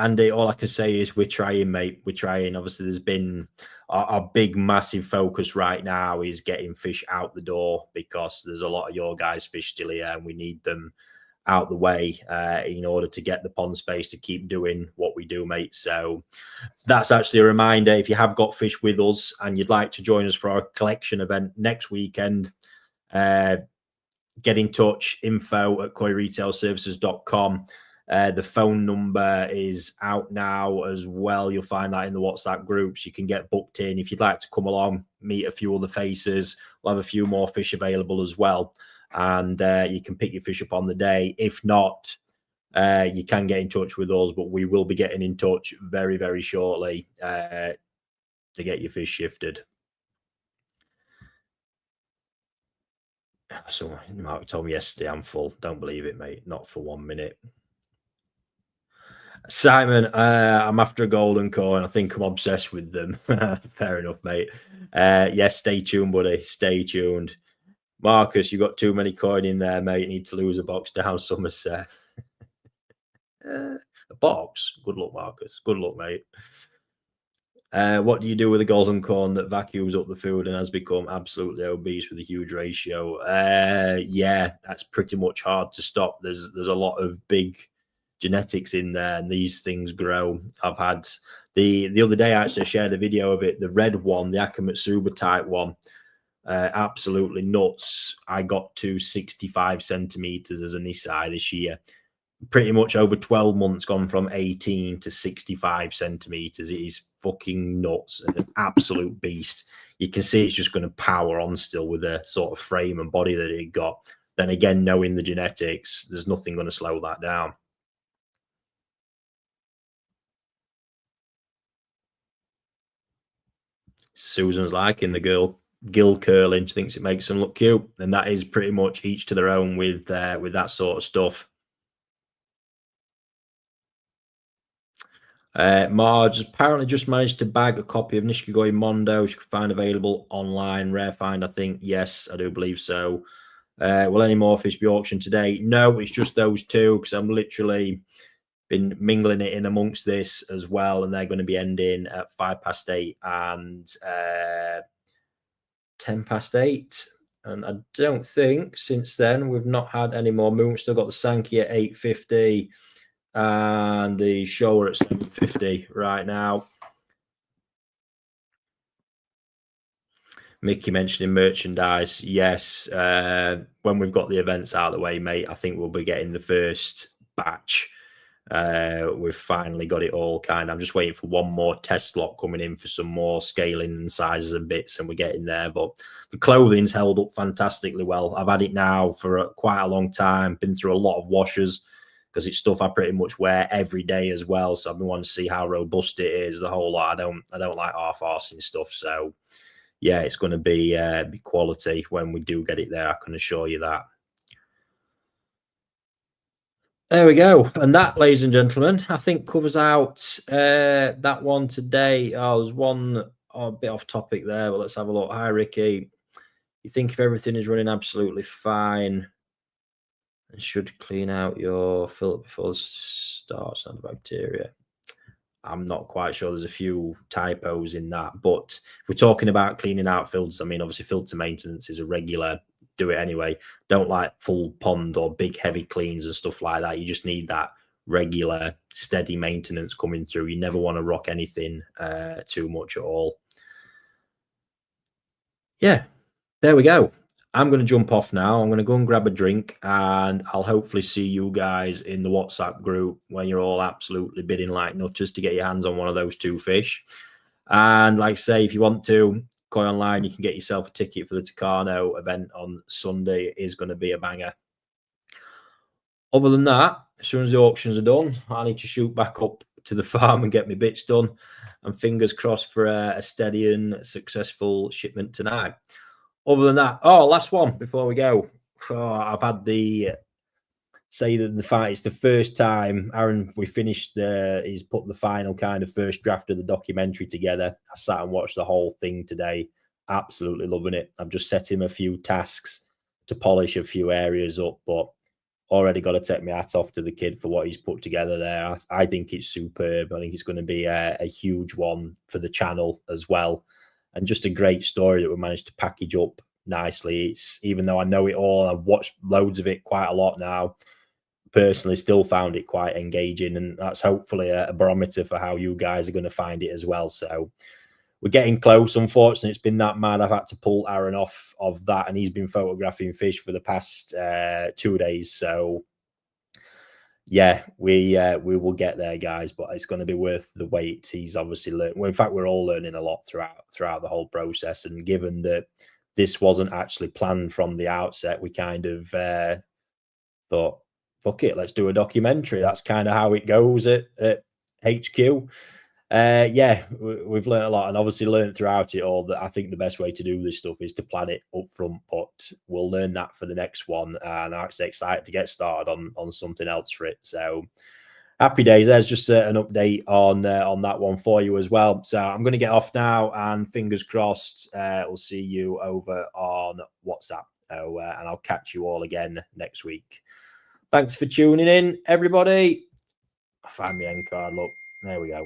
Andy, all I can say is we're trying, mate. We're trying. Obviously, there's been our big, massive focus right now is getting fish out the door, because there's a lot of your guys' fish still here, and we need them out the way in order to get the pond space to keep doing what we do, mate. So that's actually a reminder. If you have got fish with us and you'd like to join us for our collection event next weekend, get in touch, info@koiretailservices.com. The phone number is out now as well. You'll find that in the WhatsApp groups. You can get booked in if you'd like to come along, meet a few other faces. We'll have a few more fish available as well, and you can pick your fish up on the day. If not, you can get in touch with us, but we will be getting in touch very, very shortly to get your fish shifted. So Mark told me yesterday I'm full. Don't believe it, mate. Not for 1 minute. Simon, I'm after a golden coin. I think I'm obsessed with them. Fair enough, mate. Yes, stay tuned, buddy. Stay tuned. Marcus, you got too many coin in there, mate. Need to lose a box down Somerset. A box? Good luck, Marcus. Good luck, mate. What do you do with a golden corn that vacuums up the food and has become absolutely obese with a huge ratio? Yeah, that's pretty much hard to stop. There's a lot of big genetics in there, and these things grow. I've had the other day, I actually shared a video of it. The red one, the Akamatsuba type one, absolutely nuts. I got to 65 centimeters as a Nisai this year. Pretty much over 12 months, gone from 18 to 65 centimeters. It is fucking nuts and an absolute beast. You can see it's just going to power on still with the sort of frame and body that it got. Then again, knowing the genetics, there's nothing going to slow that down. Susan's liking the gill curling. She thinks it makes them look cute, and that is pretty much each to their own with that sort of stuff. Marge apparently just managed to bag a copy of Nishikigoi Mondo, which you can find available online. Rare find, I think. Yes, I do believe so. Will any more fish be auctioned today? No, it's just those two, because I'm literally been mingling it in amongst this as well, and they're going to be ending at 8:05 and 8:10. And I don't think since then we've not had any more movement. Still got the Sanke at 8:50 and the show at 7:50 right now. Mickey mentioning merchandise. Yes, when we've got the events out of the way, mate, I think we'll be getting the first batch. We've finally got it all kind of. I'm just waiting for one more test lot coming in for some more scaling and sizes and bits, and we're getting there. But the clothing's held up fantastically well. I've had it now for quite a long time, been through a lot of washers, because it's stuff I pretty much wear every day as well. So I've been wanting to see how robust it is, the whole lot. I don't like half-arsing stuff. So yeah, it's going to be quality when we do get it there. I can assure you that. There we go. And that, ladies and gentlemen, I think covers out that one today. Oh, there's one a bit off topic there, but let's have a look. Hi, Ricky. You think if everything is running absolutely fine and should clean out your filter before it starts on the bacteria? I'm not quite sure. There's a few typos in that, but if we're talking about cleaning out filters, I mean, obviously filter maintenance is a regular, do it anyway. Don't like full pond or big heavy cleans and stuff like that. You just need that regular steady maintenance coming through. You never want to rock anything too much at all. Yeah, there we go. I'm going to jump off now. I'm going to go and grab a drink, and I'll hopefully see you guys in the WhatsApp group when you're all absolutely bidding like nutters to get your hands on one of those 2 fish. And like I say, if you want to, Koi Online, you can get yourself a ticket for the Tucano event on Sunday. It is going to be a banger. Other than that, as soon as the auctions are done, I need to shoot back up to the farm and get my bits done. And fingers crossed for a steady and successful shipment tonight. Other than that, last one before we go. I've had the say that the fight. It's the first time, Aaron, we finished he's put the final kind of first draft of the documentary together. I sat and watched the whole thing today. Absolutely loving it. I've just set him a few tasks to polish a few areas up, but already got to take my hat off to the kid for what he's put together there. I think it's superb. I think it's going to be a huge one for the channel as well. And just a great story that we managed to package up nicely. It's, even though I know it all, I've watched loads of it quite a lot now, personally still found it quite engaging, and that's hopefully a barometer for how you guys are going to find it as well. So we're getting close. Unfortunately, it's been that mad. I've had to pull Aaron off of that, and he's been photographing fish for the past 2 days. So yeah, we will get there, guys, but it's going to be worth the wait. He's obviously learned. Well, in fact, we're all learning a lot throughout the whole process. And given that this wasn't actually planned from the outset, we kind of thought, fuck it, let's do a documentary. That's kind of how it goes at HQ. Yeah, we've learned a lot, and obviously learned throughout it all that I think the best way to do this stuff is to plan it up front, but we'll learn that for the next one, and I'm actually excited to get started on something else for it. So happy days. There's just an update on that one for you as well. So I'm going to get off now, and fingers crossed we'll see you over on WhatsApp, and I'll catch you all again next week. Thanks for tuning in, everybody. I find my end card. Look, there we go.